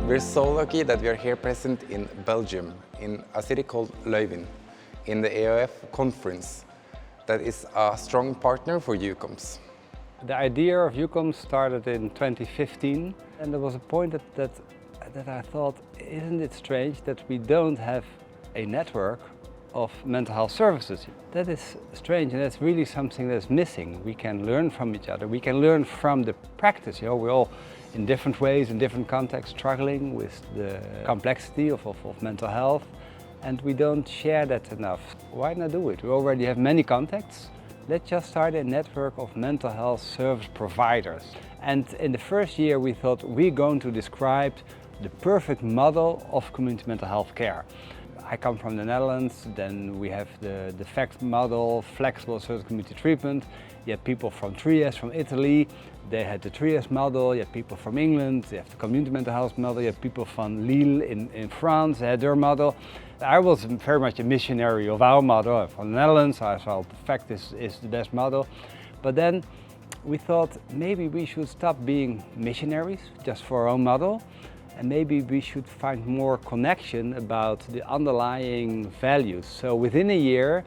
We're so lucky that we are here present in Belgium, in a city called Leuven, in the EOF conference that is a strong partner for EUCOMS. The idea of EUCOMS started in 2015, and there was a point that I thought, isn't it strange that we don't have a network of mental health services? That is strange, and that's really something that's missing. We can learn from each other, we can learn from the practice. You know, we're all in different ways, in different contexts, struggling with the complexity of mental health, and we don't share that enough. Why not do it? We already have many contacts. Let's just start a network of mental health service providers. And in the first year we thought we're going to describe the perfect model of community mental health care. I come from the Netherlands, then we have the FACT model, flexible assisted community treatment. You have people from Trieste, from Italy, they had the Trieste model. You have people from England, they have the community mental health model. You have people from Lille in France, they had their model. I was very much a missionary of our model. I'm from the Netherlands, so I felt FACT is the best model. But then we thought maybe we should stop being missionaries just for our own model. And maybe we should find more connection about the underlying values. So within a year,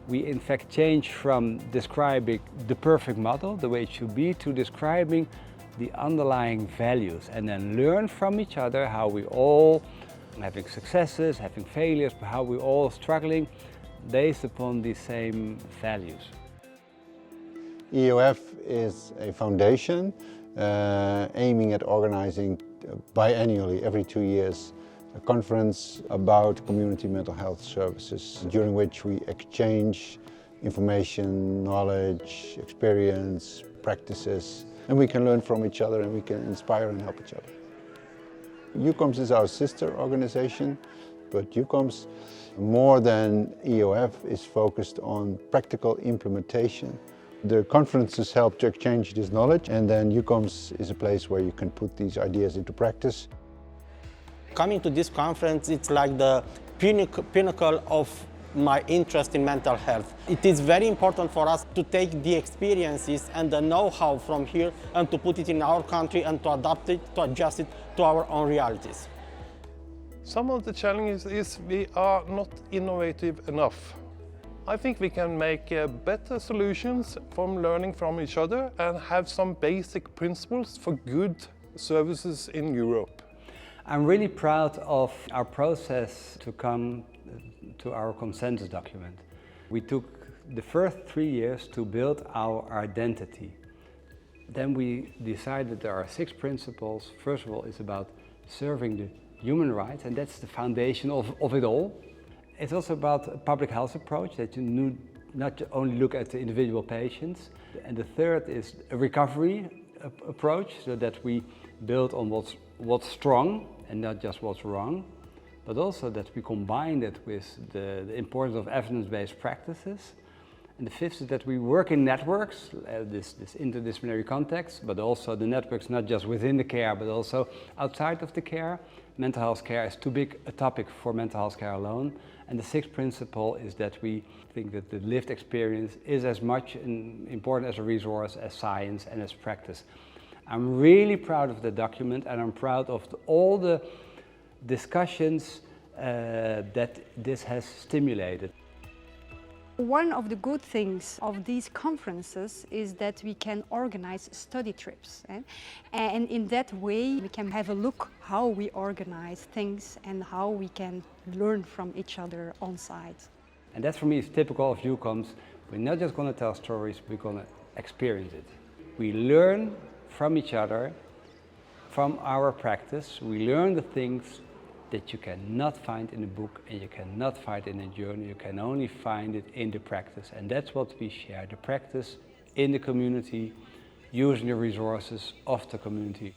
we in fact changed from describing the perfect model, the way it should be, to describing the underlying values, and then learn from each other how we all having successes, having failures, but how we all struggling based upon these same values. EOF is a foundation aiming at organizing biannually, every 2 years, a conference about community mental health services, during which we exchange information, knowledge, experience, practices, and we can learn from each other and we can inspire and help each other. EUCOMS is our sister organization, but EUCOMS, more than EOF, is focused on practical implementation. The conferences help to exchange this knowledge, and then EUCOMS is a place where you can put these ideas into practice. Coming to this conference, it's like the pinnacle of my interest in mental health. It is very important for us to take the experiences and the know-how from here and to put it in our country and to adapt it, to adjust it to our own realities. Some of the challenges is we are not innovative enough. I think we can make better solutions from learning from each other and have some basic principles for good services in Europe. I'm really proud of our process to come to our consensus document. We took the first 3 years to build our identity. Then we decided there are 6 principles. First of all, it's about serving the human rights, and that's the foundation of it all. It's also about a public health approach, that you not only look at the individual patients. And the third is a recovery approach, so that we build on what's strong and not just what's wrong, but also that we combine it with the importance of evidence-based practices. And the fifth is that we work in networks, this interdisciplinary context, but also the networks not just within the care, but also outside of the care. Mental health care is too big a topic for mental health care alone. And the sixth principle is that we think that the lived experience is as much important as a resource as science and as practice. I'm really proud of the document, and I'm proud of all the discussions that this has stimulated. One of the good things of these conferences is that we can organize study trips. And in that way we can have a look how we organize things and how we can learn from each other on site. And that for me is typical of EUCOMS. We're not just going to tell stories, we're going to experience it. We learn from each other, from our practice. We learn the things that you cannot find in a book and you cannot find in a journal. You can only find it in the practice. And that's what we share, the practice in the community, using the resources of the community.